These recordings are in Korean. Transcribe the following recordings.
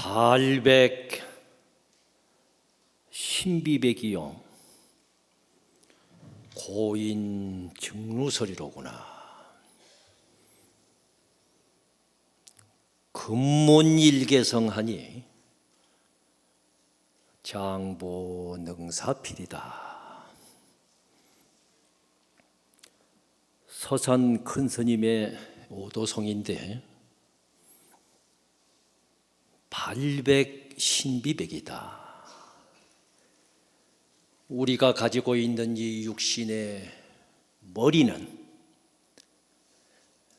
발백 신비백이요 고인 증루설이로구나. 근문일개성하니 장보능사필이다. 서산 큰스님의 오도성인데 발백 신비백이다. 우리가 가지고 있는 이 육신의 머리는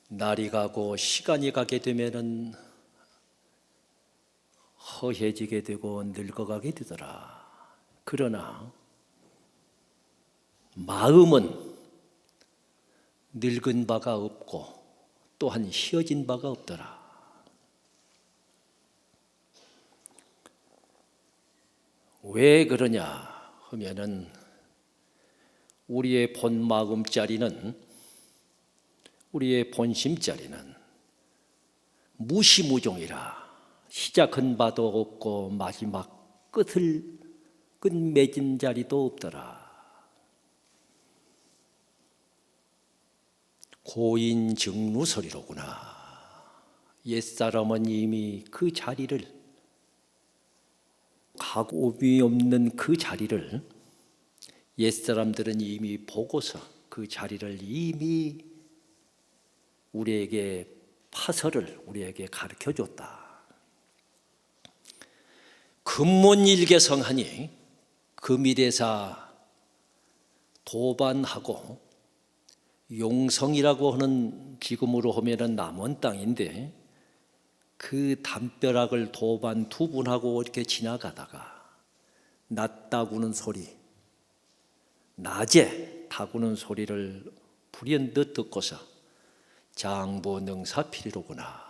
날이 가고 시간이 가게 되면은 허해지게 되고 늙어가게 되더라. 그러나 마음은 늙은 바가 없고 또한 희어진 바가 없더라. 왜 그러냐 하면은 우리의 본 마음자리는, 우리의 본심자리는 무시무종이라 시작한 바도 없고 마지막 끝맺은 자리도 없더라. 고인 증루설이로구나. 옛사람은 이미 그 자리를, 가고비 없는 그 자리를 옛사람들은 이미 보고서 그 자리를 이미 우리에게 파설을 우리에게 가르쳐줬다. 근문일개성하니 금일에사 도반하고 용성이라고 하는, 지금으로 하면은 남원 땅인데 그 담벼락을 도반 두 분하고 이렇게 지나가다가 낮다구는 소리, 낮에 다구는 소리를 불현듯 듣고서 장보능사필이로구나.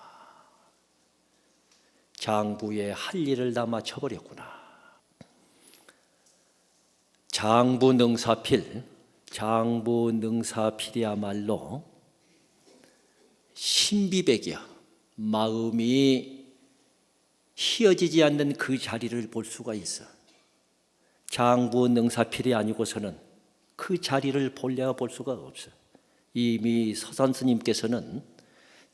장부의 할 일을 다 마쳐버렸구나. 장부능사필이야말로 신비백이야. 마음이 희어지지 않는 그 자리를 볼 수가 있어. 장부능사필이 아니고서는 그 자리를 볼 수가 없어. 이미 서산 스님께서는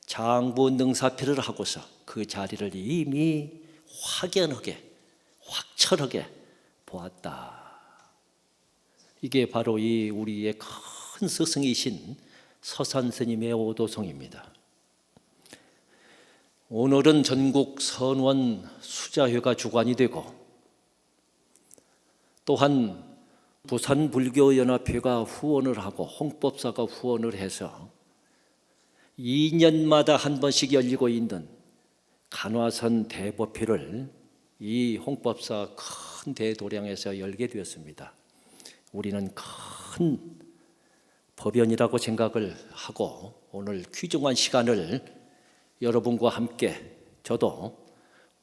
장부능사필을 하고서 그 자리를 이미 확연하게, 확철하게 보았다. 이게 바로 이 우리의 큰 스승이신 서산 스님의 오도성입니다. 오늘은 전국 선원 수자회가 주관이 되고 또한 부산불교연합회가 후원을 하고 홍법사가 후원을 해서 2년마다 한 번씩 열리고 있는 간화선 대법회를 이 홍법사 큰 대도량에서 열게 되었습니다. 우리는 큰 법연이라고 생각을 하고 오늘 귀중한 시간을 여러분과 함께 저도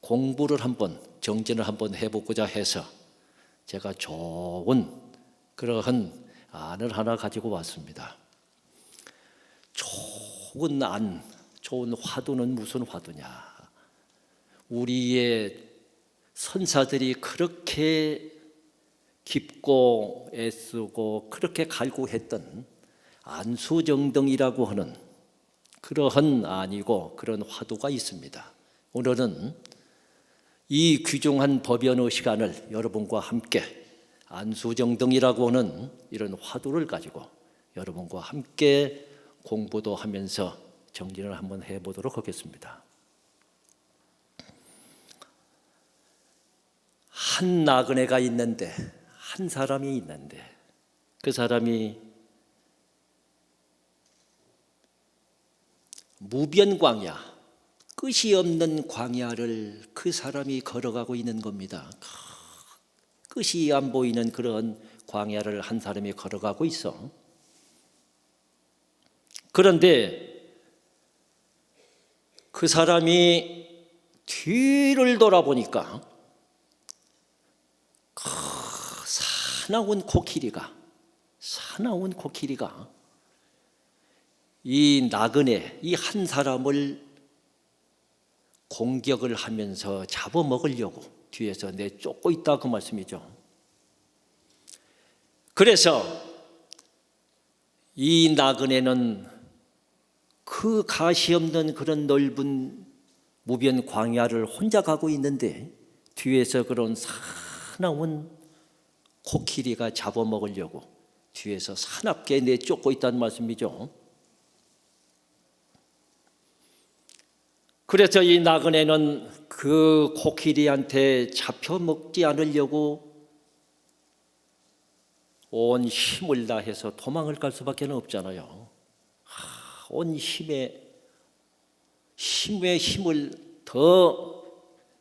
공부를 한번, 정진을 한번 해보고자 해서 제가 좋은 그러한 안을 하나 가지고 왔습니다. 좋은 안, 좋은 화두는 무슨 화두냐? 우리의 선사들이 그렇게 깊고 애쓰고 그렇게 갈구했던 안수정등이라고 하는 그러한 안이고 그런 화두가 있습니다. 오늘은 이 귀중한 법연의 시간을 여러분과 함께 안수정등이라고 하는 이런 화두를 가지고 여러분과 함께 공부도 하면서 정리를 한번 해보도록 하겠습니다. 한 나그네가 있는데, 한 사람이 있는데, 그 사람이 무변광야, 끝이 없는 광야를 그 사람이 걸어가고 있는 겁니다. 끝이 안 보이는 그런 광야를 한 사람이 걸어가고 있어. 그런데 그 사람이 뒤를 돌아보니까 사나운 코끼리가 이 나그네, 이 한 사람을 공격을 하면서 잡아먹으려고 뒤에서 내쫓고 있다, 그 말씀이죠. 그래서 이 나그네는 그 가시 없는 그런 넓은 무변 광야를 혼자 가고 있는데 뒤에서 그런 사나운 코끼리가 잡아먹으려고 뒤에서 사납게 내쫓고 있다는 말씀이죠. 그래서 이 나그네는 그 코끼리한테 잡혀먹지 않으려고 온 힘을 다해서 도망을 갈 수밖에 없잖아요. 온 힘에 힘을 더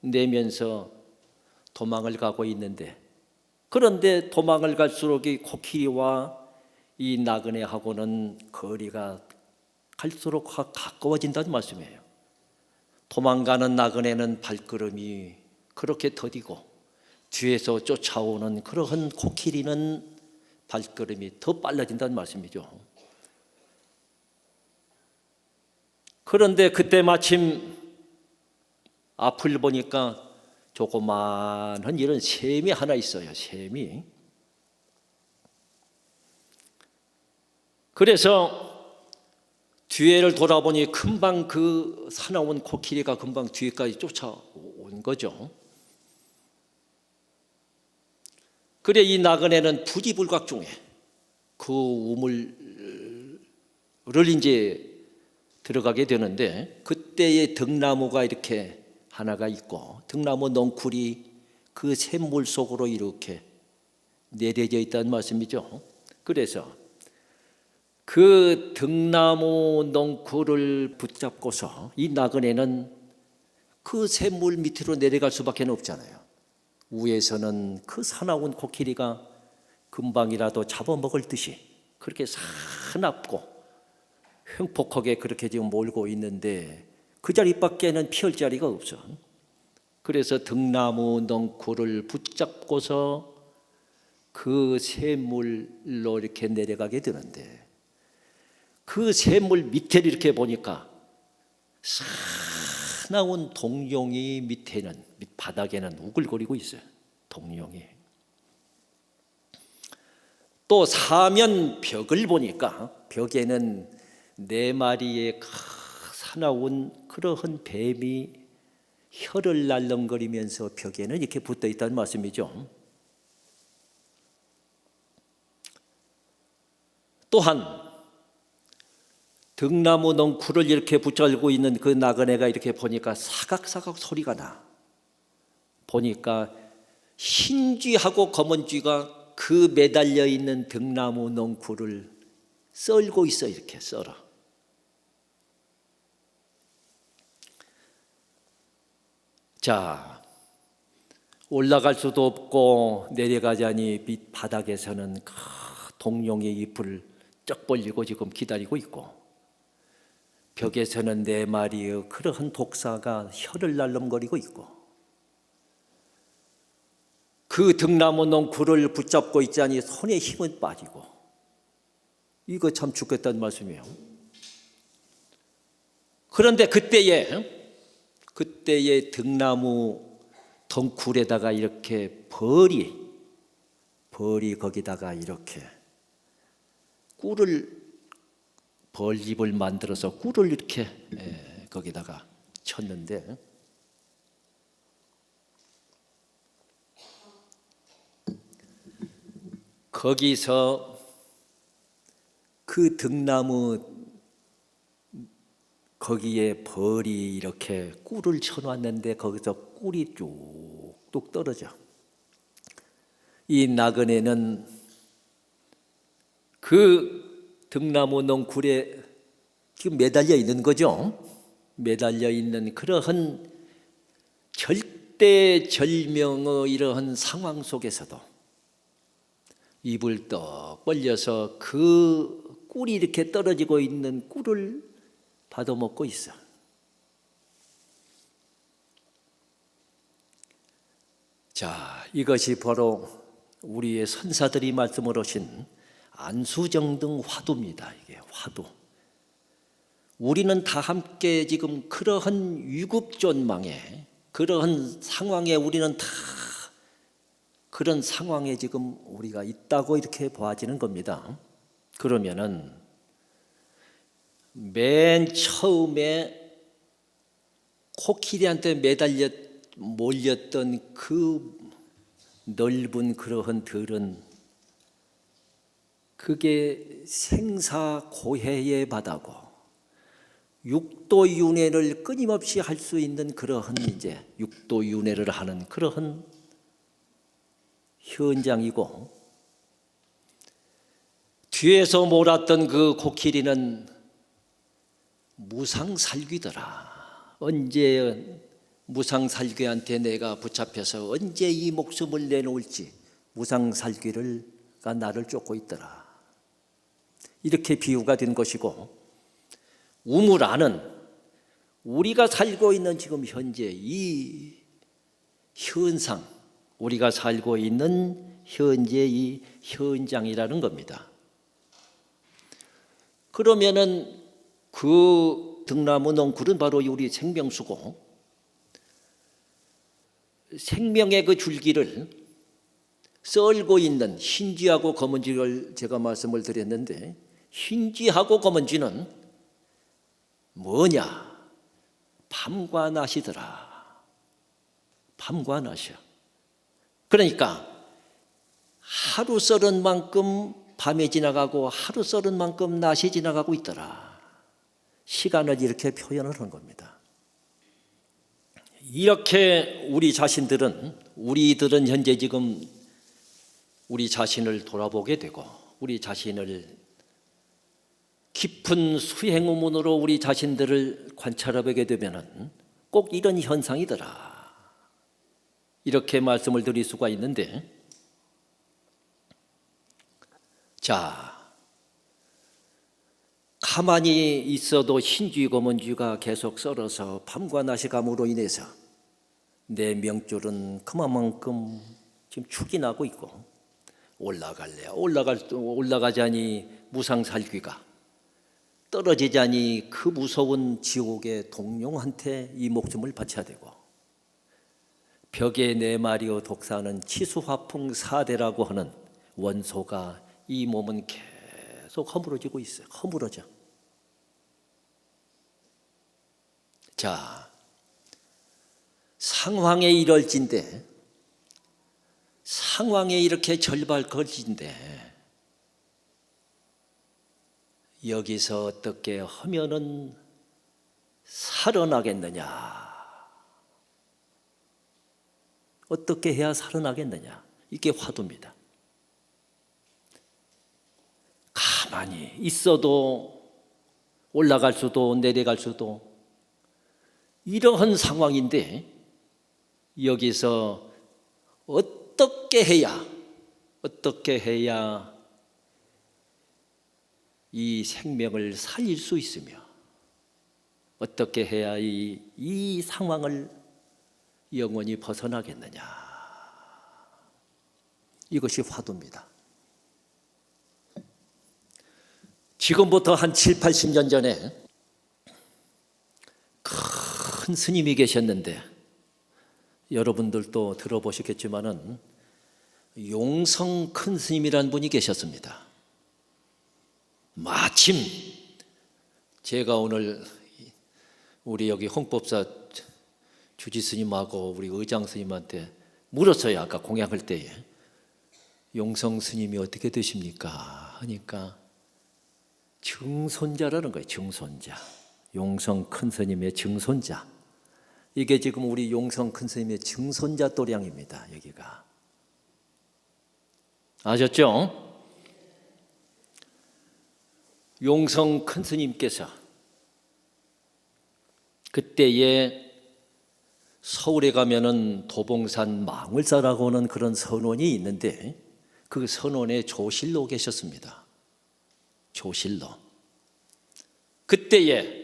내면서 도망을 가고 있는데, 그런데 도망을 갈수록 이 코끼리와 이 나그네하고는 거리가 갈수록 가까워진다는 말씀이에요. 도망가는 나그네는 발걸음이 그렇게 더디고 뒤에서 쫓아오는 그러한 코끼리는 발걸음이 더 빨라진다는 말씀이죠. 그런데 그때 마침 앞을 보니까 조그마한 이런 샘이 하나 있어요. 샘이. 그래서 뒤를 돌아보니 금방 그 사나운 코끼리가 금방 뒤에까지 쫓아온 거죠. 그래 이 나그네는 부지불각 중에 그 우물을 이제 들어가게 되는데, 그때의 등나무가 이렇게 하나가 있고 등나무 넝쿨이 그 샘물 속으로 이렇게 내려져 있다는 말씀이죠. 그래서 그 등나무 넝쿨을 붙잡고서 이 나그네는 그 샘물 밑으로 내려갈 수밖에 없잖아요. 위에서는 그 사나운 코끼리가 금방이라도 잡아먹을 듯이 그렇게 사납고 횡폭하게 그렇게 지금 몰고 있는데 그 자리밖에는 피할 자리가 없어. 그래서 등나무 넝쿨을 붙잡고서 그 샘물로 이렇게 내려가게 되는데, 그 샘물 밑에 이렇게 보니까 사나운 동룡이 밑바닥에는 우글거리고 있어요. 동룡이. 또 사면 벽을 보니까 벽에는 4마리의 사나운 그러한 뱀이 혀를 날름거리면서 벽에는 이렇게 붙어 있다는 말씀이죠. 또한 등나무 넝쿨을 이렇게 붙잡고 있는 그 나그네가 이렇게 보니까 사각사각 소리가 나. 보니까 흰 쥐하고 검은 쥐가 그 매달려 있는 등나무 넝쿨을 썰고 있어. 이렇게 썰어. 자, 올라갈 수도 없고 내려가자니 밑바닥에서는 동룡의 잎을 쩍 벌리고 지금 기다리고 있고, 벽에서는 4마리의 그러한 독사가 혀를 날름거리고 있고, 그 등나무 넝쿨을 붙잡고 있자니 손에 힘은 빠지고, 이거 참 죽겠다는 말씀이에요. 그런데 그때의 등나무 덩쿨에다가 이렇게 벌이 거기다가 이렇게 벌집을 만들어서 꿀을 이렇게 거기다가 쳤는데, 거기서 그 등나무 거기에 벌이 이렇게 꿀을 쳐놨는데 거기서 꿀이 뚝뚝 떨어져. 이 나그네는 그 등나무 넝쿨에 지금 매달려 있는 거죠. 매달려 있는 그러한 절대절명의 이러한 상황 속에서도 입을 떡 벌려서 그 꿀이 이렇게 떨어지고 있는 꿀을 받아먹고 있어. 자, 이것이 바로 우리의 선사들이 말씀을 하신 안수정등 화두입니다. 이게 화두. 우리는 다 함께 지금 그러한 위급존망에, 그러한 상황에 우리는 다 그런 상황에 지금 우리가 있다고 이렇게 보아지는 겁니다. 그러면은 맨 처음에 코끼리한테 매달려 몰렸던 그 넓은 그러한 들은 그게 생사고해의 바다고 육도윤회를 끊임없이 할 수 있는 그러한 이제 육도윤회를 하는 그러한 현장이고, 뒤에서 몰았던 그 코끼리는 무상살귀더라. 언제 무상살귀한테 내가 붙잡혀서 언제 이 목숨을 내놓을지 무상살귀가 나를 쫓고 있더라. 이렇게 비유가 된 것이고, 우물안은 우리가 살고 있는 지금 현재 이 현상, 우리가 살고 있는 현재 이 현장이라는 겁니다. 그러면은 그 등나무 넝쿨은 바로 우리 생명수고, 생명의 그 줄기를 썰고 있는 흰쥐하고 검은쥐를 제가 말씀을 드렸는데, 흰쥐하고 검은쥐는 뭐냐? 밤과 낮이더라. 밤과 낮이야. 그러니까 하루 썰은 만큼 밤이 지나가고 하루 썰은 만큼 낮이 지나가고 있더라. 시간을 이렇게 표현을 한 겁니다. 이렇게 우리들은 현재 지금 우리 자신을 돌아보게 되고, 우리 자신을 깊은 수행의문으로 우리 자신들을 관찰해보게 되면은 꼭 이런 현상이더라. 이렇게 말씀을 드릴 수가 있는데, 자, 가만히 있어도 흰쥐 검은쥐가 계속 썰어서 밤과 낮이 감으로 인해서 내 명줄은 그만큼 지금 축이 나고 있고, 올라가자니 무상살귀가, 떨어지자니 그 무서운 지옥의 동룡한테 이 목숨을 바쳐야 되고, 벽에 내마리오 독사하는 치수화풍 사대라고 하는 원소가 이 몸은 계속 허물어지고 있어요. 허물어져. 자, 상황에 이럴진데, 상황에 이렇게 절발걸진데, 여기서 어떻게 하면은 살아나겠느냐? 어떻게 해야 살아나겠느냐? 이게 화두입니다. 가만히 있어도 올라갈 수도 내려갈 수도 이러한 상황인데, 여기서 어떻게 해야 이 생명을 살릴 수 있으며, 어떻게 해야 이 상황을 영원히 벗어나겠느냐? 이것이 화두입니다. 지금부터 한 7, 80년 전에 큰 스님이 계셨는데, 여러분들도 들어보셨겠지만은 용성 큰 스님이라는 분이 계셨습니다. 마침 제가 오늘 우리 여기 홍법사 주지 스님하고 우리 의장 스님한테 물었어요. 아까 공양할 때에 용성 스님이 어떻게 되십니까? 하니까 증손자라는 거예요. 증손자. 용성 큰 스님의 증손자. 이게 지금 우리 용성 큰 스님의 증손자 도량입니다. 여기가. 아셨죠? 용성 큰 스님께서 그때에 서울에 가면은 도봉산 망울사라고 하는 그런 선원이 있는데 그 선원의 조실로 계셨습니다. 조실로. 그때에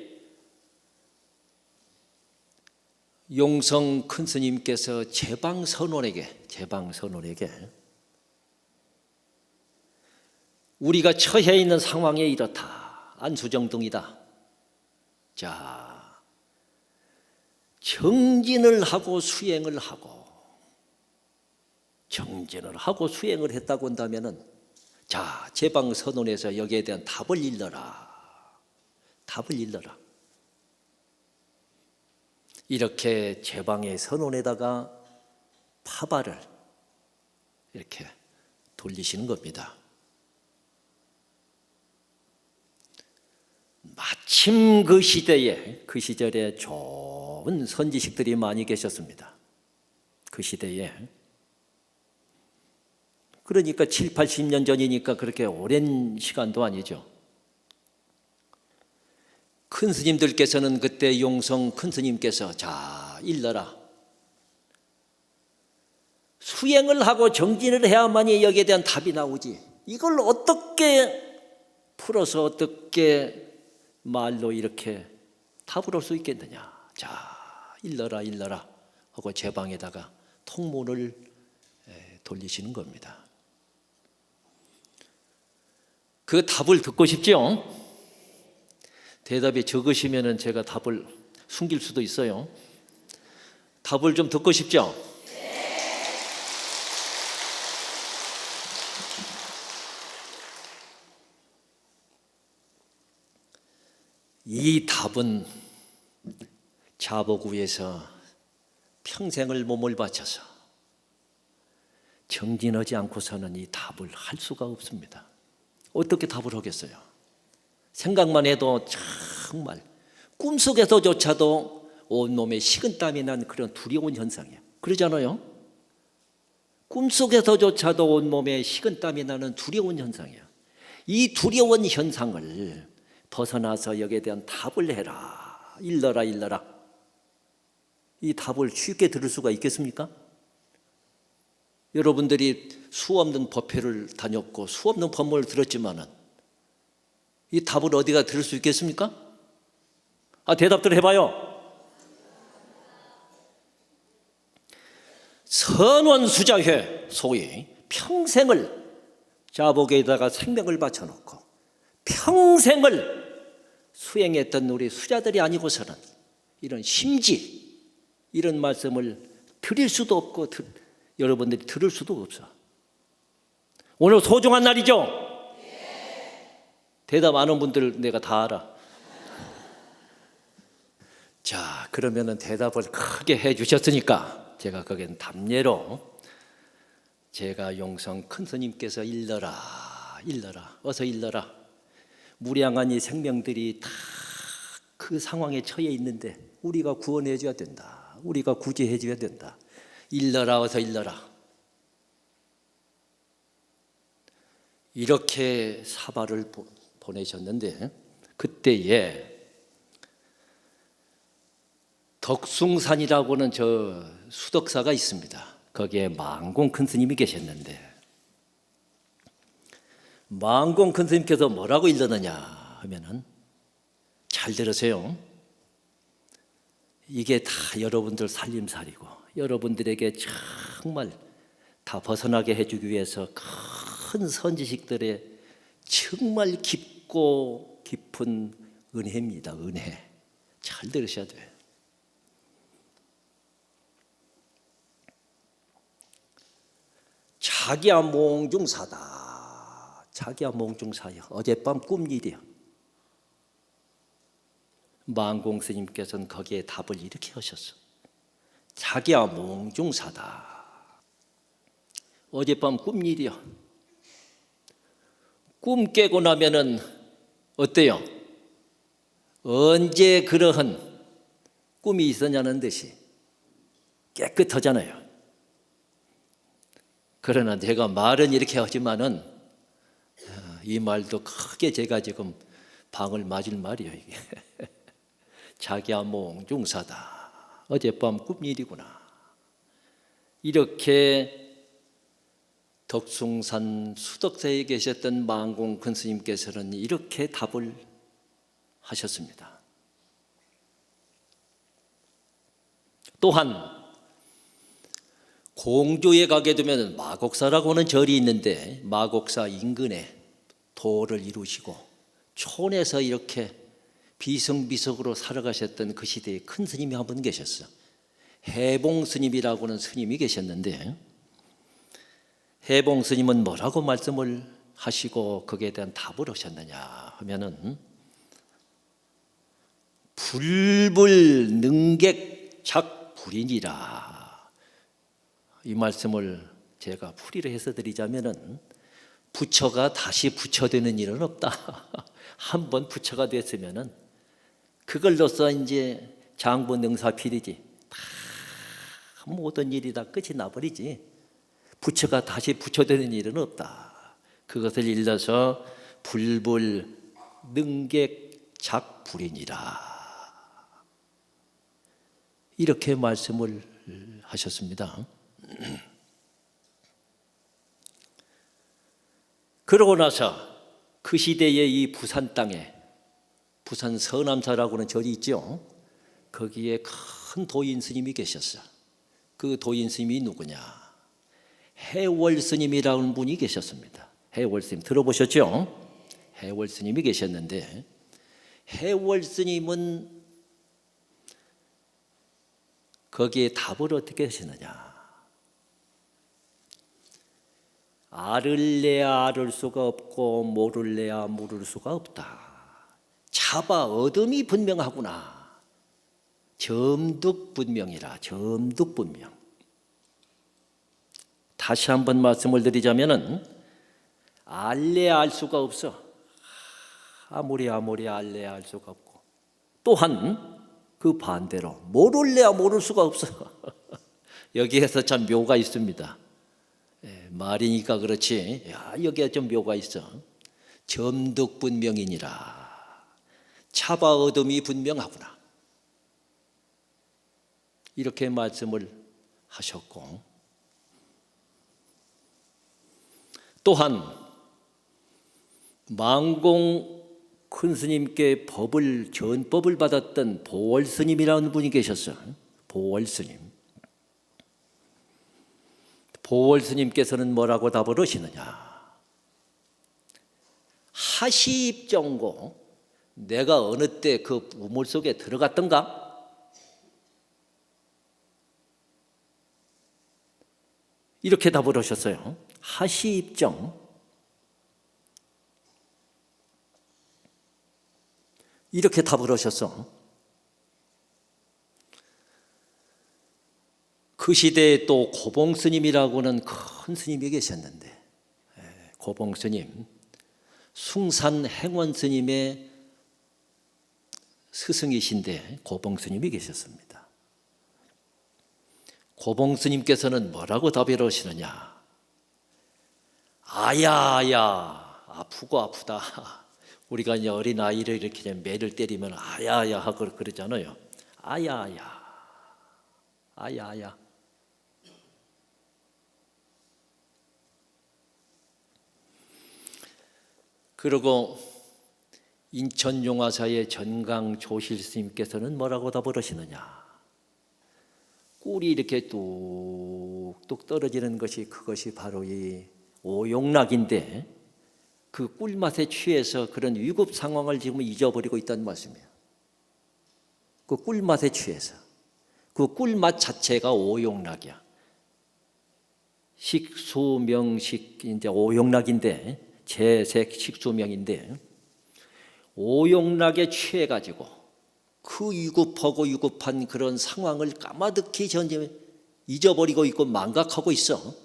용성 큰 스님께서 제방 선원에게 우리가 처해 있는 상황에 이렇다. 안수정등이다. 자, 정진을 하고 수행을 했다고 한다면은 자, 제방 선언에서 여기에 대한 답을 일러라. 이렇게 제방의 선언에다가 파발을 이렇게 돌리시는 겁니다. 마침 그 시절에 좋은 선지식들이 많이 계셨습니다. 그 시대에. 그러니까 7, 80년 전이니까 그렇게 오랜 시간도 아니죠. 큰 스님들께서는 그때 용성 큰 스님께서 자, 일러라. 수행을 하고 정진을 해야만이 여기에 대한 답이 나오지. 이걸 어떻게 풀어서 어떻게 말로 이렇게 답을 할 수 있겠느냐. 자, 일러라 하고 제방에다가 통문을 돌리시는 겁니다. 그 답을 듣고 싶죠? 대답이 적으시면은 제가 답을 숨길 수도 있어요. 답을 좀 듣고 싶죠? 이 답은 자보구에서 평생을 몸을 바쳐서 정진하지 않고서는 이 답을 할 수가 없습니다. 어떻게 답을 하겠어요? 생각만 해도 정말 꿈속에서조차도 온몸에 식은땀이 난 그런 두려운 현상이에요. 그러잖아요? 꿈속에서조차도 온몸에 식은땀이 나는 두려운 현상이에요. 이 두려운 현상을 벗어나서 여기에 대한 답을 해라. 일러라. 이 답을 쉽게 들을 수가 있겠습니까? 여러분들이 수없는 법회를 다녔고 수없는 법문을 들었지만은 이 답을 어디가 들을 수 있겠습니까? 대답들 해봐요. 선원수자회, 소위 평생을 자복에다가 생명을 바쳐놓고 평생을 수행했던 우리 수자들이 아니고서는 이런 심지 이런 말씀을 드릴 수도 없고 여러분들이 들을 수도 없어. 오늘 소중한 날이죠? 대답 안 한 분들 내가 다 알아. 자, 그러면은 대답을 크게 해 주셨으니까 제가 거기는 답례로 제가 용성 큰 스님께서 일러라. 어서 일러라. 무량한 이 생명들이 다 그 상황에 처해 있는데 우리가 구원해 줘야 된다. 우리가 구제해 줘야 된다. 일러라. 어서 일러라. 이렇게 사발을 보내셨는데 그때에 덕숭산이라고는 저 수덕사가 있습니다. 거기에 망공 큰 스님이 계셨는데 망공 큰 스님께서 뭐라고 일러느냐 하면은 잘 들으세요. 이게 다 여러분들 살림살이고 여러분들에게 정말 다 벗어나게 해주기 위해서 큰 선지식들의 정말 깊고 깊은 은혜입니다. 은혜. 잘 들으셔야 돼요. 자기야 몽중사다. 자기야 몽중사야. 어젯밤 꿈일이야. 망공 스님께서는 거기에 답을 이렇게 하셨어. 자기야 몽중사다. 어젯밤 꿈일이야. 꿈 깨고 나면은 어때요? 언제 그러한 꿈이 있었냐는 듯이 깨끗하잖아요. 그러나 제가 말은 이렇게 하지만은 이 말도 크게 제가 지금 방을 맞을 말이에요. 이게 자기야 몽중사다. 어젯밤 꿈일이구나. 이렇게 덕숭산 수덕사에 계셨던 망공 큰 스님께서는 이렇게 답을 하셨습니다. 또한 공주에 가게 되면 마곡사라고 하는 절이 있는데 마곡사 인근에 도를 이루시고 촌에서 이렇게 비성비석으로 살아가셨던 그 시대에 큰 스님이 한 분 계셨어요. 해봉 스님이라고 하는 스님이 계셨는데 해봉 스님은 뭐라고 말씀을 하시고 거기에 대한 답을 하셨느냐 하면은 불불 능객작 불인이라. 이 말씀을 제가 풀이를 해서 드리자면은 부처가 다시 부처되는 일은 없다. 한번 부처가 됐으면은 그걸로써 이제 장부 능사필이지. 다 모든 일이 다 끝이 나버리지. 부처가 다시 부처되는 일은 없다. 그것을 일러서 불불 능객작 불인이라. 이렇게 말씀을 하셨습니다. 그러고 나서 그 시대에 이 부산 땅에 부산 서남사라고 하는 절이 있죠. 거기에 큰 도인 스님이 계셨어요. 그 도인 스님이 누구냐? 해월 스님이라는 분이 계셨습니다. 해월 스님 들어보셨죠? 해월 스님이 계셨는데 해월 스님은 거기에 답을 어떻게 하시느냐? 알을래야 알을 수가 없고 모를래야 모를 수가 없다. 차바 어둠이 분명하구나. 점득분명이라. 점득분명. 다시 한번 말씀을 드리자면은 알래야 알 수가 없어. 아무리 알래야 알 수가 없고 또한 그 반대로 모를래야 모를 수가 없어. 여기에서 참 묘가 있습니다. 말이니까 그렇지. 여기에 좀 묘가 있어. 점득분명이니라. 차바 어둠이 분명하구나. 이렇게 말씀을 하셨고 또한 망공 큰 스님께 전법을 받았던 보월 스님이라는 분이 계셨어요. 보월 스님. 보월 스님께서는 뭐라고 답을 하시느냐? 하시입정고 내가 어느 때 그 우물 속에 들어갔던가? 이렇게 답을 하셨어요. 하시입정. 이렇게 답을 하셨어. 그 시대에 또 고봉 스님이라고 하는 큰 스님이 계셨는데 고봉 스님, 숭산 행원 스님의 스승이신데 고봉 스님이 계셨습니다. 고봉 스님께서는 뭐라고 답을 하시느냐? 아야야 아프고 아프다. 우리가 이제 어린 아이를 이렇게 매를 때리면 아야야 하고 그러잖아요. 아야야, 아야야. 그리고 인천용화사의 전강조실 스님께서는 뭐라고 답을 하시느냐? 꿀이 이렇게 뚝뚝 떨어지는 것이 그것이 바로 이 오용락인데 그 꿀맛에 취해서 그런 위급 상황을 지금 잊어버리고 있다는 말씀이에요. 그 꿀맛에 취해서 그 꿀맛 자체가 오용락이야. 식수명식 이제 오용락인데 재색 식수명인데 오용락에 취해 가지고 그 위급하고 위급한 그런 상황을 까마득히 전혀 잊어버리고 있고 망각하고 있어.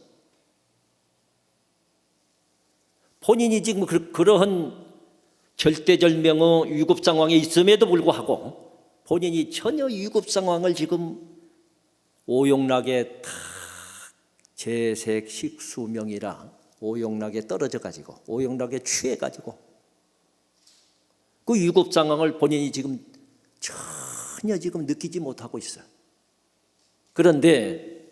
본인이 지금 그러한 절대절명의 위급 상황에 있음에도 불구하고 본인이 전혀 위급 상황을 지금 오용락에 탁 재색 식수명이라 오용락에 떨어져 가지고 오용락에 취해 가지고 그 위급 상황을 본인이 지금 전혀 지금 느끼지 못하고 있어요. 그런데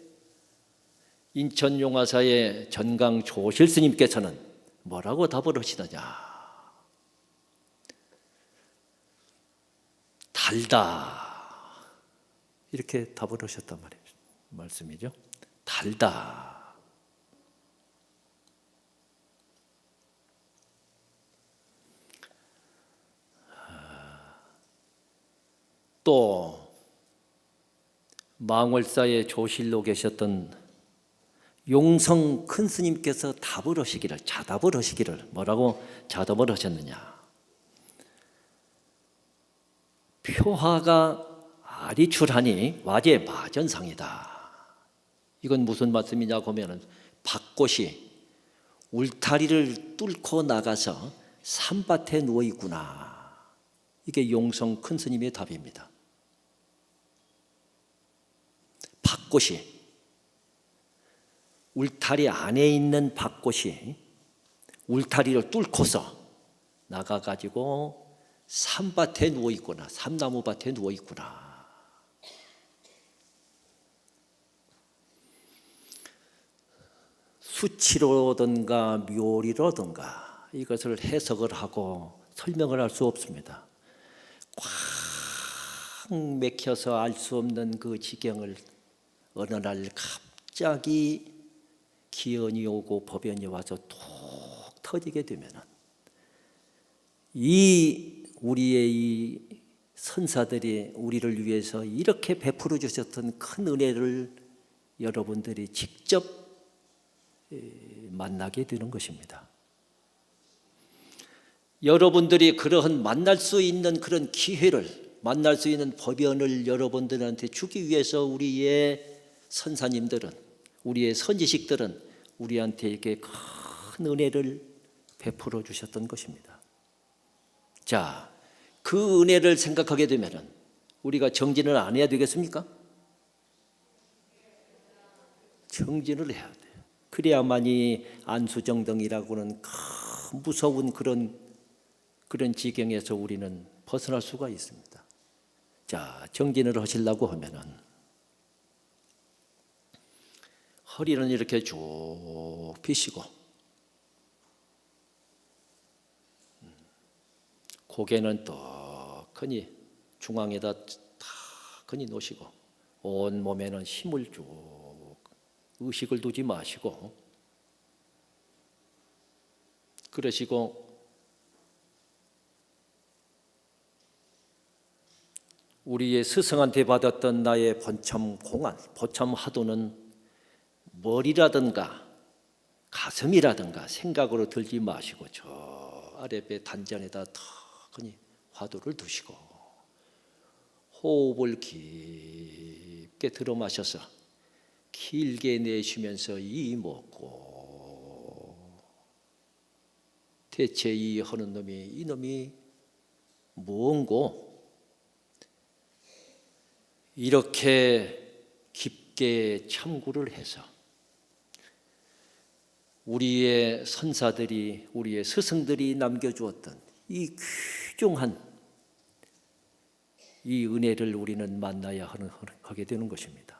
인천 용화사의 전강 조실 스님께서는 뭐라고 답을 하시느냐? 달다, 이렇게 답을 하셨단 말씀이죠. 달다. 또 망월사의 조실로 계셨던 용성 큰 스님께서 답을 하시기를, 자답을 하시기를, 뭐라고 자답을 하셨느냐? 표하가 아리출하니 와제 마전상이다. 이건 무슨 말씀이냐고 하면 밭꽃이 울타리를 뚫고 나가서 산밭에 누워 있구나. 이게 용성 큰 스님의 답입니다. 밭꽃이, 울타리 안에 있는 밭꽃이 울타리를 뚫고서 나가가지고 산밭에 누워 있구나, 삼나무밭에 누워 있구나. 수치로든가 묘리로든가 이것을 해석을 하고 설명을 할 수 없습니다. 꽉 맥혀서 알 수 없는 그 지경을 어느 날 갑자기 기연이 오고 법연이 와서 톡 터지게 되면은 우리의 이 선사들이 우리를 위해서 이렇게 베풀어 주셨던 큰 은혜를 여러분들이 직접 만나게 되는 것입니다. 여러분들이 그러한 만날 수 있는 그런 기회를, 만날 수 있는 법연을 여러분들한테 주기 위해서 우리의 선사님들은, 우리의 선지식들은 우리한테 이렇게 큰 은혜를 베풀어 주셨던 것입니다. 자, 그 은혜를 생각하게 되면 우리가 정진을 안 해야 되겠습니까? 정진을 해야 돼요. 그래야만이 안수정등이라고는 큰 무서운 그런 지경에서 우리는 벗어날 수가 있습니다. 자, 정진을 하시려고 하면은 허리는 이렇게 쭉 펴시고 고개는 떡하니 중앙에다 탁하니 놓으시고 온 몸에는 힘을 쭉 의식을 두지 마시고 그러시고 우리의 스승한테 받았던 나의 본참 공안, 본참 화두는 머리라든가 가슴이라든가 생각으로 들지 마시고 저 아랫배 단전에다 턱하니 화두를 두시고 호흡을 깊게 들어 마셔서 길게 내쉬면서 이 먹고 대체 이 하는 놈이 이놈이 뭔고 이렇게 깊게 참구를 해서 우리의 선사들이 우리의 스승들이 남겨주었던 이 귀중한 이 은혜를 우리는 만나야 하게 되는 것입니다.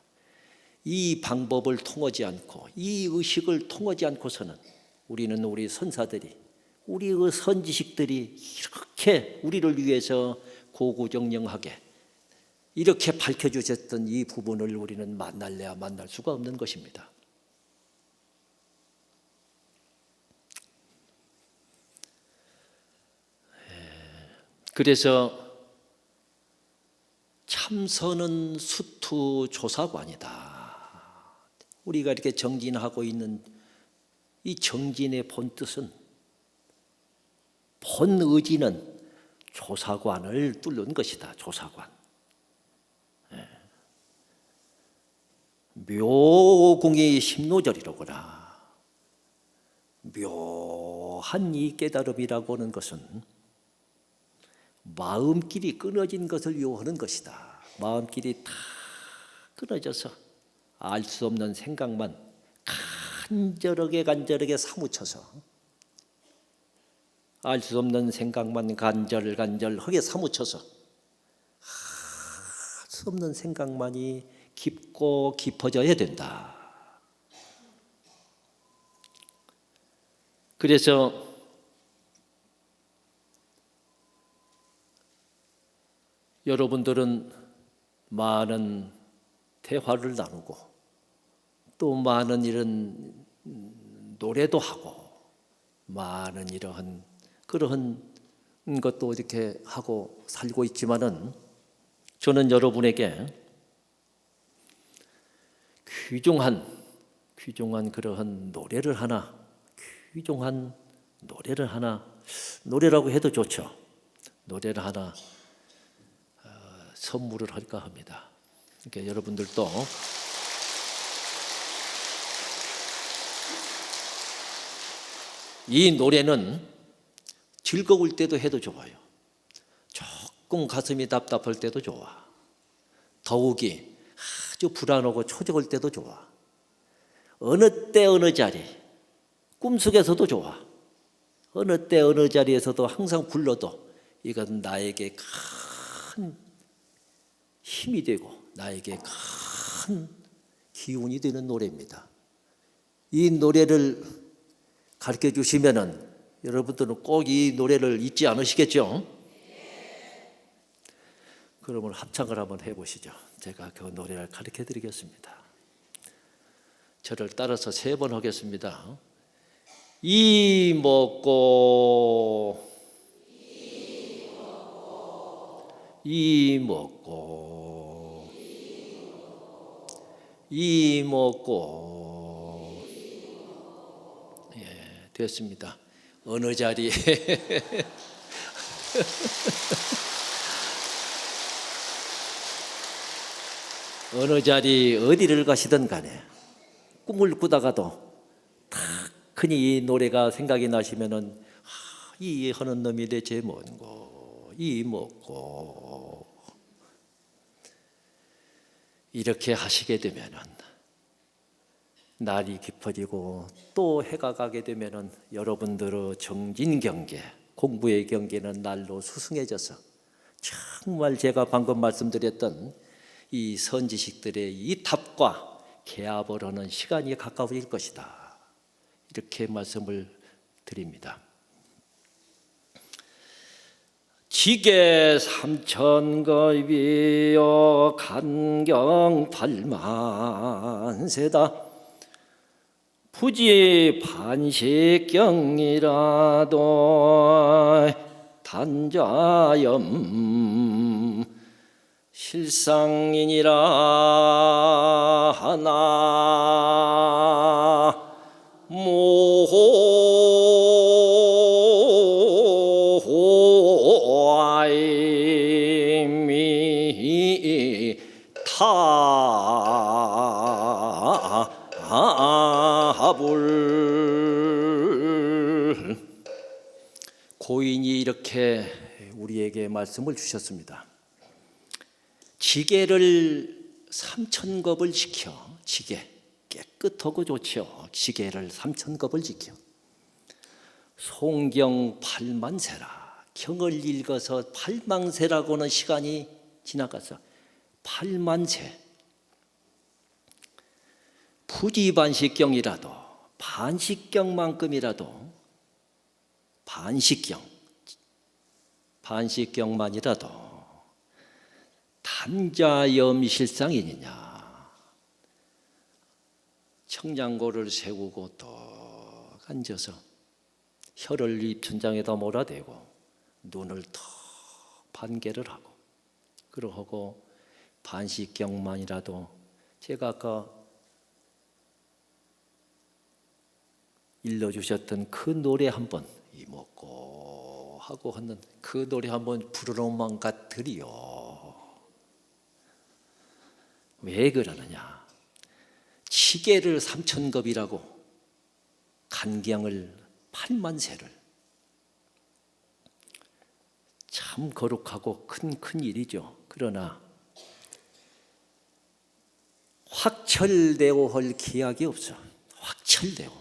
이 방법을 통하지 않고 이 의식을 통하지 않고서는 우리는 우리 선사들이 우리의 선지식들이 이렇게 우리를 위해서 고구정령하게 이렇게 밝혀주셨던 이 부분을 우리는 만날래야 만날 수가 없는 것입니다. 그래서 참선은 수투조사관이다. 우리가 이렇게 정진하고 있는 이 정진의 본 뜻은, 본 의지는 조사관을 뚫는 것이다. 조사관. 묘공이 심노절이로구나. 묘한 이 깨달음이라고 하는 것은 마음길이 끊어진 것을 요하는 것이다. 마음길이 다 끊어져서 알 수 없는 생각만 간절하게 사무쳐서 알 수 없는 생각만 간절하게 사무쳐서 알 수 없는 생각만이 깊고 깊어져야 된다. 그래서 여러분들은 많은 대화를 나누고 또 많은 이런 노래도 하고 많은 이러한 그러한 것도 이렇게 하고 살고 있지만은 저는 여러분에게 귀중한 그러한 노래를 하나 노래라고 해도 좋죠. 노래를 하나 선물을 할까 합니다. 그러니까 여러분들도 이 노래는 즐거울 때도 해도 좋아요. 조금 가슴이 답답할 때도 좋아. 더욱이 아주 불안하고 초조할 때도 좋아. 어느 때 어느 자리, 꿈속에서도 좋아. 어느 때 어느 자리에서도 항상 불러도 이건 나에게 큰 힘이 되고 나에게 큰 기운이 되는 노래입니다. 이 노래를 가르쳐 주시면은 여러분들은 꼭 이 노래를 잊지 않으시겠죠? 그러면 합창을 한번 해보시죠. 제가 그 노래를 가르쳐 드리겠습니다. 저를 따라서 3번 하겠습니다. 이 먹고 이 먹고 이 먹고 예, 됐습니다. 어느 자리에 어느 자리 어디를 가시든 간에 꿈을 꾸다가도 딱 흔히 이 노래가 생각이 나시면은 이 하는 놈이 대체 뭔고 이 먹고 이렇게 하시게 되면은 날이 깊어지고 또 해가 가게 되면은 여러분들의 정진 경계, 공부의 경계는 날로 수승해져서 정말 제가 방금 말씀드렸던 이 선지식들의 이 답과 개합을 하는 시간이 가까워질 것이다. 이렇게 말씀을 드립니다. 지계 삼천겁이여 간경 팔만세다. 부지 반식경이라도 단자염 실상이니라 하나 모아이미 타불 고인이 이렇게 우리에게 말씀을 주셨습니다. 지게를 3,000겁을 지켜 지게 깨끗하고 좋죠. 지게를 3,000겁을 지켜 송경 8만세라 경을 읽어서 8만세라고는 시간이 지나가서 8만세 부지반식경이라도 반식경만큼이라도 반식경만이라도 단자염실상이니냐 청량고를 세우고 또 앉아서 혀를 입천장에다 몰아대고 눈을 턱 반개를 하고 그러고 반식경만이라도 제가 아까 일러주셨던 그 노래 한번 이먹고 하고 하는 그 노래 한번 부르러만 같으리요. 왜 그러느냐? 지게를 3,000겁이라고 간경을 8만세를 참 참 거룩하고 큰 일이죠. 그러나 확철되어 할 기약이 없어. 확철되어.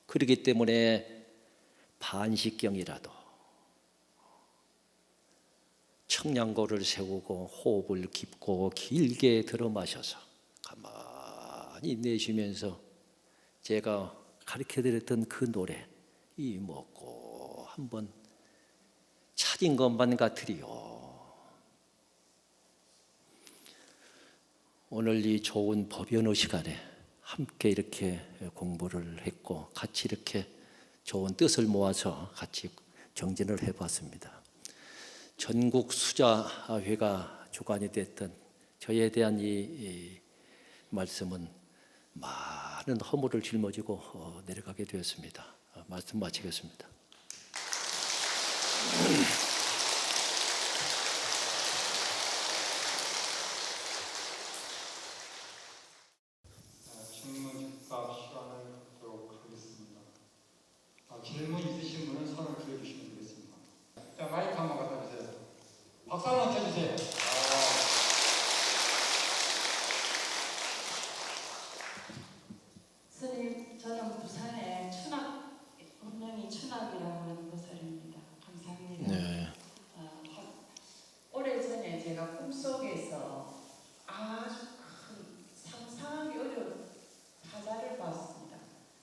그렇기 때문에 반식경이라도 청량고를 세우고 호흡을 깊고 길게 들어 마셔서 가만히 내쉬면서 제가 가르쳐드렸던 그 노래 이 먹고 한번 찾은 것만 같으리요. 오늘 이 좋은 법연어 시간에 함께 이렇게 공부를 했고 같이 이렇게 좋은 뜻을 모아서 같이 정진을 해봤습니다. 전국 수자회가 주관이 됐던 저에 대한 이 말씀은 많은 허물을 짊어지고 내려가게 되었습니다. 말씀 마치겠습니다. 질문 즉답 시간을 갖도록 하겠습니다. 질문 있으신 분은 손을 들어주시면 되겠습니다. 자, 마이크 한번 갖다 주세요. 박수 한번 쳐주세요. 선생님, 저는 부산의 운명이 춘학이라고 하는 곳사람입니다. 감사합니다. 네. 오래전에 제가 꿈속에서 아주 큰 상상하기 어려운 사자를 봤습니다.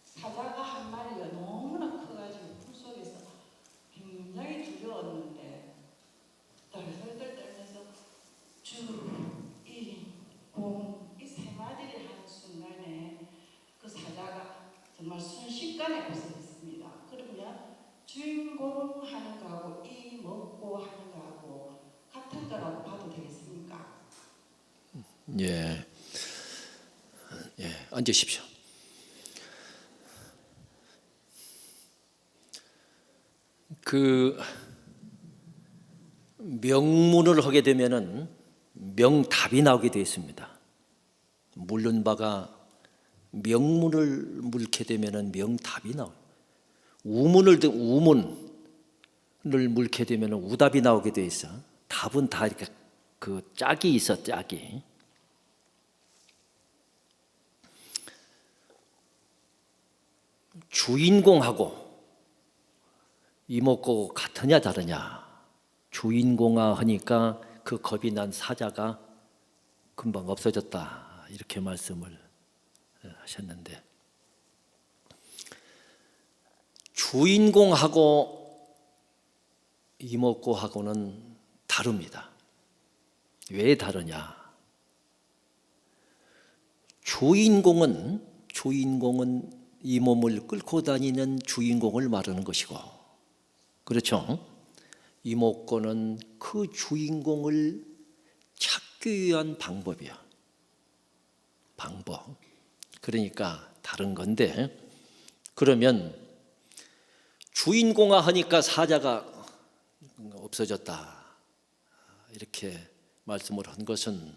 사자가 한 마리가 너무나 커가지고 꿈속에서 굉장히 두려웠는데 떨떨떨 떨면서 이 세 마디를 하는 순간에 그 사자가 정말 순식간에 없어졌습니다. 그러면 주인공 하는 거하고 이 먹고 하는 거하고 같은 거라고 봐도 되겠습니까? 예, 앉으십시오. 그 명문을 하게 되면은 명답이 나오게 되어 있습니다. 물른 바가 명문을 물게 되면은 명답이 나와요. 우문을 물게 되면은 우답이 나오게 되어 있어. 답은 다 이렇게 그 짝이 있어, 짝이. 주인공하고 이목구 같으냐 다르냐. 주인공아 하니까 그 겁이 난 사자가 금방 없어졌다 이렇게 말씀을 하셨는데, 주인공하고 이목구하고는 다릅니다. 왜 다르냐? 주인공은 이 몸을 끌고 다니는 주인공을 말하는 것이고, 그렇죠? 이목구는 그 주인공을 찾기 위한 방법이야. 방법. 그러니까 다른 건데, 그러면 주인공화 하니까 사자가 없어졌다 이렇게 말씀을 한 것은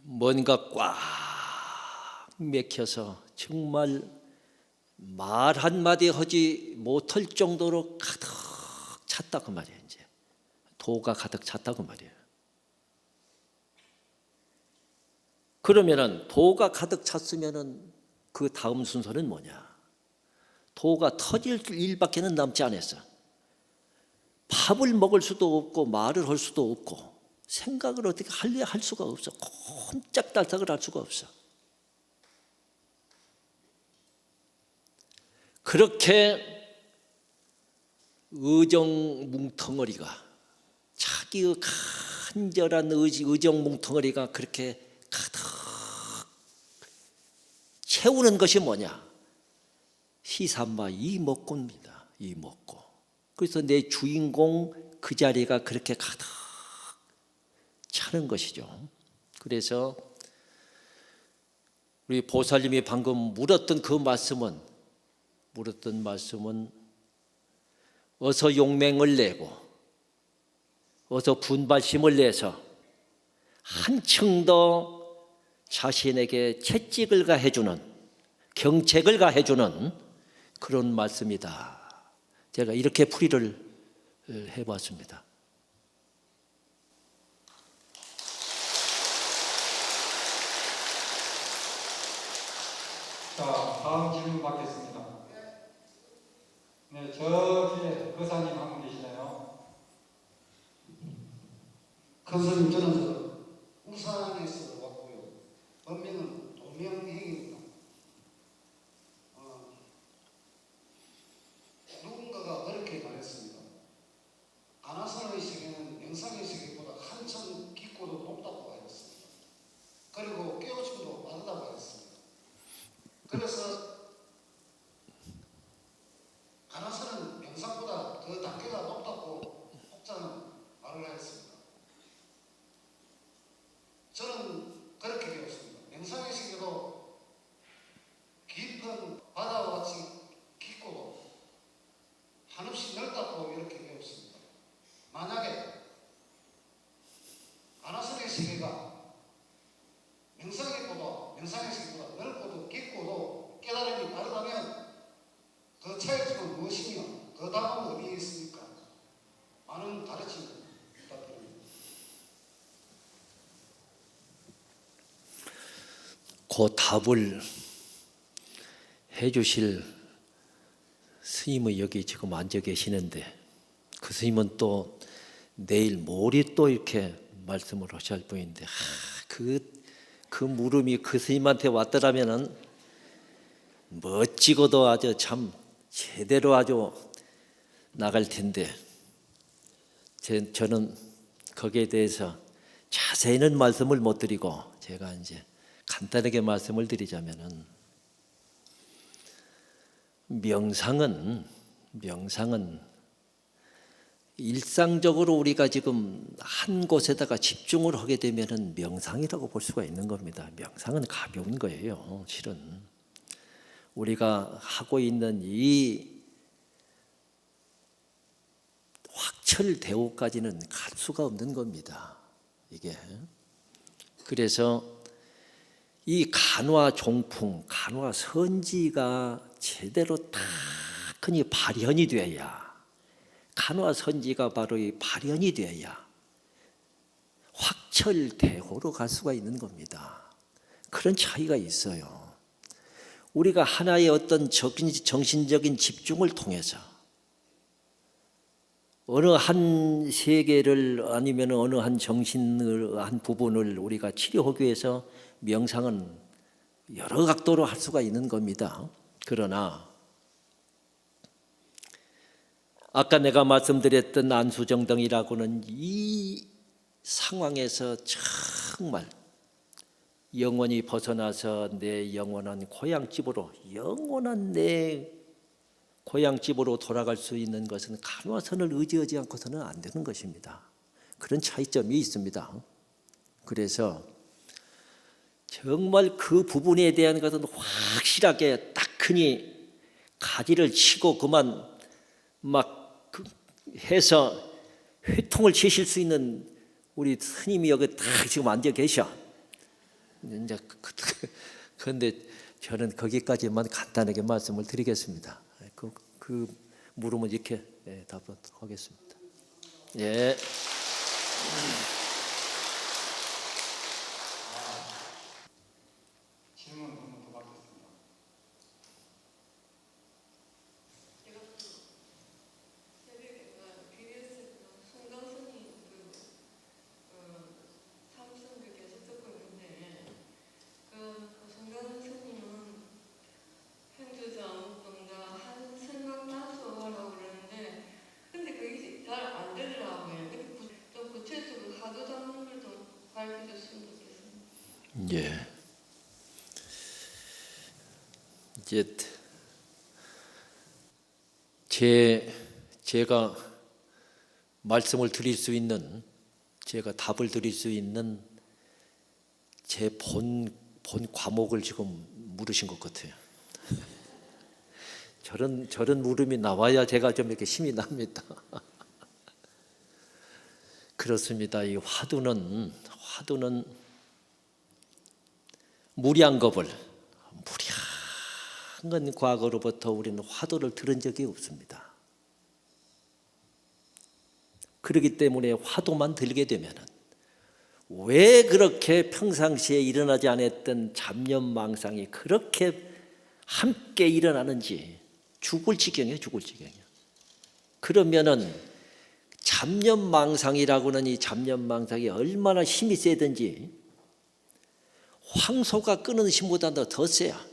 뭔가 꽉 맥혀서 정말 말 한마디 하지 못할 정도로 가득 찼다고 말이에요. 이제 도가 가득 찼다고 말이에요. 그러면은 도가 가득 찼으면은 그 다음 순서는 뭐냐? 도가 터질 일밖에는 남지 않았어. 밥을 먹을 수도 없고 말을 할 수도 없고 생각을 어떻게 할 수가 없어. 꼼짝달싹을 할 수가 없어. 그렇게 의정뭉텅어리가, 자기의 간절한 의정뭉텅어리가 그렇게 가득 채우는 것이 뭐냐? 시삼마 이목구입니다. 이목구. 그래서 내 주인공 그 자리가 그렇게 가득 차는 것이죠. 그래서 우리 보살님이 방금 물었던 말씀은 어서 용맹을 내고 어서 분발심을 내서 한층 더 자신에게 채찍을 가해주는, 경책을 가해주는 그런 말씀이다 제가 이렇게 풀이를 해봤습니다. 자, 다음 질문 받겠습니다. 네, 저기에 거사님 한 분 계시네요. 선생님, 저는 울산에서 왔고요. 본명은 도명행입니다. 누군가가 그렇게 말했습니다. 가나선의 세계는 명상의 세계보다 한참 깊고도 높다고 하였습니다. 그리고 깨우침도 빠르다고 하였습니다. 그래서 가나선은 명상보다 그 단계가 높다고 혹자는 말을 하였습니다. 저는 그렇게 배웠습니다. 명상의 세계도 깊은 바다와 같이 깊고 한없이 넓다고 이렇게 배웠습니다. 만약에 가나선의 세계가 명상의 세계보다 넓고도 깊고도 깨달음이 빠르다면 그 차이점은 무엇이며 그 답은 어디에 있습니까? 많은 가르침 부탁드립니다. 그 답을 해주실 스님이 여기 지금 앉아 계시는데 그 스님은 또 내일 모레 또 이렇게 말씀을 하실 분인데 그 물음이 그 스님한테 왔더라면은 멋지고도 아주 참 제대로 아주 나갈 텐데 저는 거기에 대해서 자세히는 말씀을 못 드리고 제가 이제 간단하게 말씀을 드리자면은 명상은 일상적으로 우리가 지금 한 곳에다가 집중을 하게 되면은 명상이라고 볼 수가 있는 겁니다. 명상은 가벼운 거예요. 실은 우리가 하고 있는 이 확철대오까지는 갈 수가 없는 겁니다. 이게 그래서 이 간화종풍, 간화선지가 제대로 딱 흔히 발현이 되어야 간화선지가 바로 이 발현이 되어야 확철대오로 갈 수가 있는 겁니다. 그런 차이가 있어요. 우리가 하나의 어떤 정신적인 집중을 통해서 어느 한 세계를 아니면 어느 한 정신을 한 부분을 우리가 치료하기 위해서 명상은 여러 각도로 할 수가 있는 겁니다. 그러나 아까 내가 말씀드렸던 안수정등이라고는 이 상황에서 정말 영원히 벗어나서 내 영원한 고향집으로 영원한 내 고향집으로 돌아갈 수 있는 것은 간화선을 의지하지 않고서는 안 되는 것입니다. 그런 차이점이 있습니다. 그래서 정말 그 부분에 대한 것은 확실하게 딱 흔히 가지를 치고 그만 막 해서 회통을 치실 수 있는 우리 스님이 여기 딱 지금 앉아 계셔. 이제 그런데 저는 거기까지만 간단하게 말씀을 드리겠습니다. 그 물음은 이렇게 답하겠습니다. 예. 질문 한 번 더 받겠습니다. 새벽에 BBS 송강선이 삼성교 계속 듣고 있는데 그 송강선 스님은 행주장 뭔가 한 생각 나서 하라고 그러는데 근데 그게 잘 안 되더라고요. 좀 구체적으로 하도 장면을 좀 밝혀줬으면 좋겠습니다. 예. 이제 제가 말씀을 드릴 수 있는, 제가 답을 드릴 수 있는 제 본 과목을 지금 물으신 것 같아요. 저런 물음이 나와야 제가 좀 이렇게 힘이 납니다. 그렇습니다. 이 화두는 무량겁을 무량한 과거로부터 우리는 화두를 들은 적이 없습니다. 그렇기 때문에 화두만 들게 되면은 왜 그렇게 평상시에 일어나지 않았던 잡념망상이 그렇게 함께 일어나는지 죽을 지경이에요, 죽을 지경이에요. 그러면은 잡념망상이라고는 이 잡념망상이 얼마나 힘이 세든지 황소가 끄는 힘보다 더 세야.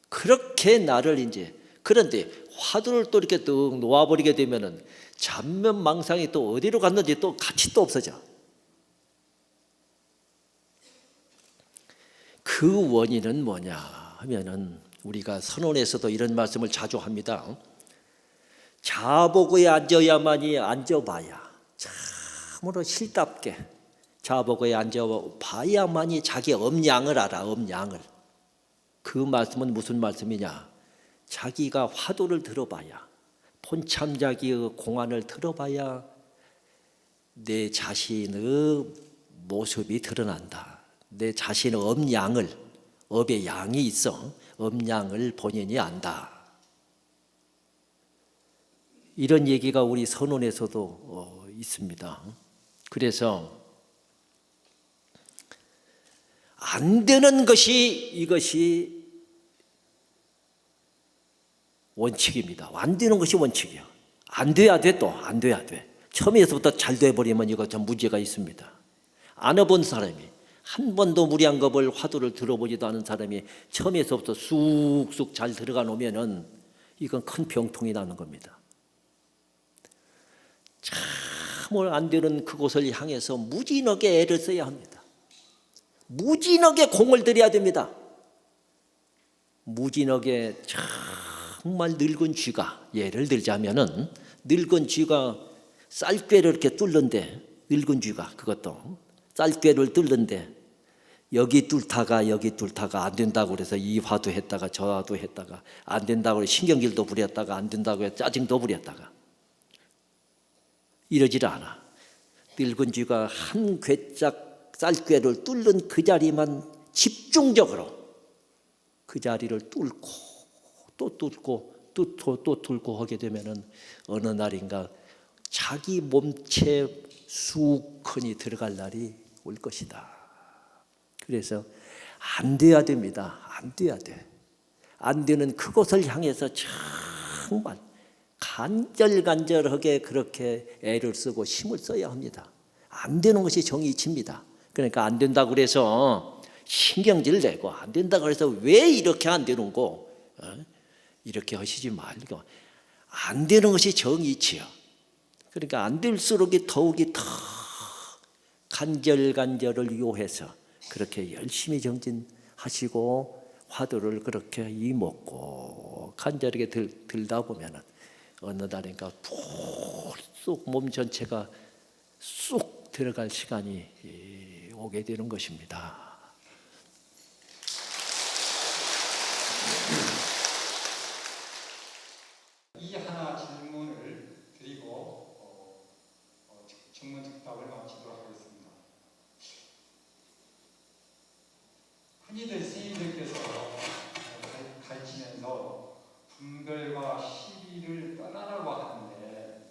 그렇게 나를 이제 그런데 화두를 또 이렇게 뚝 놓아버리게 되면은 잡념망상이 또 어디로 갔는지 또 같이 또 없어져. 그 원인은 뭐냐 하면은 우리가 선언에서도 이런 말씀을 자주 합니다. 자복에 앉아야만이 앉아봐야 참으로 실답게 자복에 앉아봐야만이 자기 엄양을 알아. 엄양을. 그 말씀은 무슨 말씀이냐? 자기가 화두를 들어봐야 본참 자기의 공안을 들어봐야 내 자신의 모습이 드러난다. 내 자신의 엄양을 업의 양이 있어. 엄양을 본인이 안다. 이런 얘기가 우리 선언에서도 있습니다. 그래서 안 되는 것이 이것이 원칙입니다. 안 되는 것이 원칙이야. 안 돼야 돼. 또 안 돼야 돼. 처음에서부터 잘 돼버리면 이거 좀 문제가 있습니다. 안 해본 사람이 한 번도 무량겁을 화두를 들어보지도 않은 사람이 처음에서부터 쑥쑥 잘 들어가 놓으면은 이건 큰 병통이 나는 겁니다. 참을 안 되는 그곳을 향해서 무진하게 애를 써야 합니다. 무진하게 공을 들여야 됩니다. 무진하게 정말 늙은 쥐가 예를 들자면은 늙은 쥐가 쌀꾀를 이렇게 뚫는데 늙은 쥐가 그것도 쌀꾀를 뚫는데 여기 뚫다가 안 된다고 그래서 이 화두 했다가 저 화두 했다가 안 된다고 그래서 신경질도 부렸다가 안 된다고 해서 짜증도 부렸다가 이러질 않아. 늙은 쥐가 한 괴짝 쌀꾀를 뚫는 그 자리만 집중적으로 그 자리를 뚫고 또 뚫고 또 뚫고 하게 되면은 어느 날인가 자기 몸체 수컷이 들어갈 날이 올 것이다. 그래서 안 돼야 됩니다. 안 돼야 돼. 안 되는 그곳을 향해서 정말 간절간절하게 그렇게 애를 쓰고 힘을 써야 합니다. 안 되는 것이 정의치입니다. 그러니까 안 된다고 그래서 신경질 내고 안 된다고 해서 왜 이렇게 안 되는고 이렇게 하시지 말고 안 되는 것이 정의치요. 그러니까 안 될수록 더욱이 더 간절간절을 요해서 그렇게 열심히 정진하시고 화두를 그렇게 이먹고 간절하게 들다 보면은 어느 날인가 푹 몸 전체가 쑥 들어갈 시간이 오게 되는 것입니다. 이 하나 질문을 드리고 청문즉답을 마치도록 하겠습니다. 흔히들 스님들께서 가르치면서 분별과 시비를 떠나라고 하는데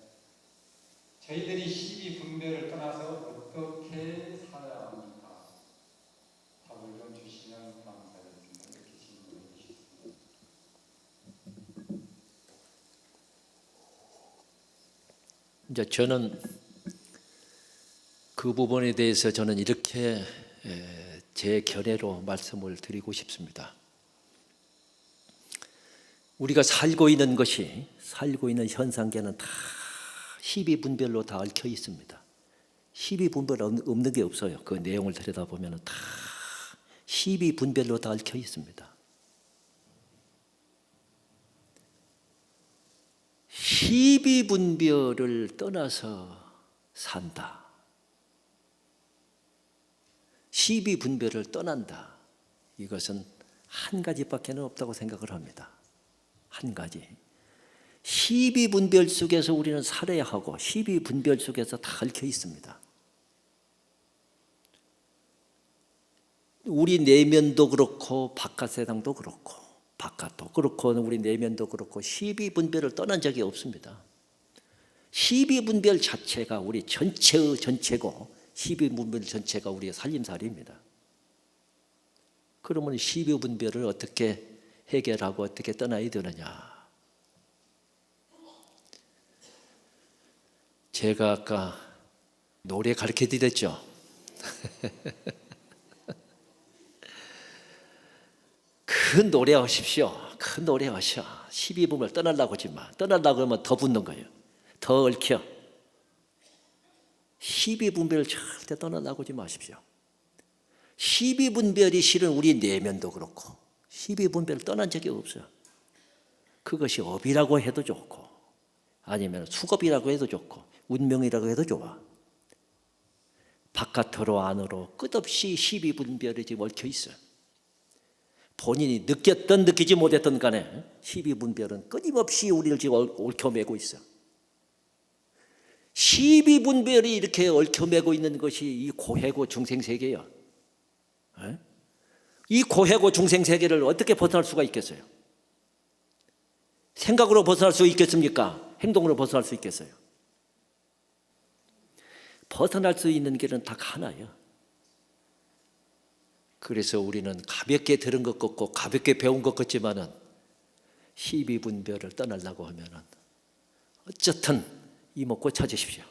저희들이 시비 분별을 떠나서 어떻게 살아야 합니까? 답을 좀 주시면 감사하겠습니다. 이렇게 질문해 주셨습니다. 이제 저는 그 부분에 대해서 저는 이렇게 제 견해로 말씀을 드리고 싶습니다. 우리가 살고 있는 것이 살고 있는 현상계는 다 시비분별로 다 얽혀 있습니다. 시비분별 없는 게 없어요. 그 내용을 들여다보면 다 시비분별로 다 얽혀 있습니다. 시비분별을 떠나서 산다. 시비분별을 떠난다. 이것은 한 가지밖에 없다고 생각을 합니다. 한 가지. 시비분별 속에서 우리는 살아야 하고 시비분별 속에서 다 얽혀 있습니다. 우리 내면도 그렇고 바깥 세상도 그렇고 바깥도 그렇고 우리 내면도 그렇고 시비분별을 떠난 적이 없습니다. 십이분별 자체가 우리 전체의 전체고 십이분별 전체가 우리의 살림살이입니다. 그러면 십이분별을 어떻게 해결하고 어떻게 떠나야 되느냐? 제가 아까 노래 가르쳐 드렸죠. 큰 노래 하십시오. 큰 노래 하셔. 12분별 떠나려고 하지 마. 떠나려고 하면 더 붙는 거예요. 더 얽혀. 12분별 절대 떠나려고 하지 마십시오. 12분별이 실은 우리 내면도 그렇고 12분별 떠난 적이 없어요. 그것이 업이라고 해도 좋고 아니면 수겁이라고 해도 좋고 운명이라고 해도 좋아. 바깥으로 안으로 끝없이 12분별이 지금 얽혀 있어요. 본인이 느꼈던 느끼지 못했던 간에 12분별은 끊임없이 우리를 지금 얽혀매고 있어요. 12분별이 이렇게 얽혀매고 있는 것이 이 고해고 중생세계예요. 이 고해고 중생세계를 어떻게 벗어날 수가 있겠어요? 생각으로 벗어날 수 있겠습니까? 행동으로 벗어날 수 있겠어요? 벗어날 수 있는 길은 딱 하나예요. 그래서 우리는 가볍게 들은 것 같고 가볍게 배운 것 같지만은 12분별을 떠나려고 하면은 어쨌든 이목구 찾으십시오.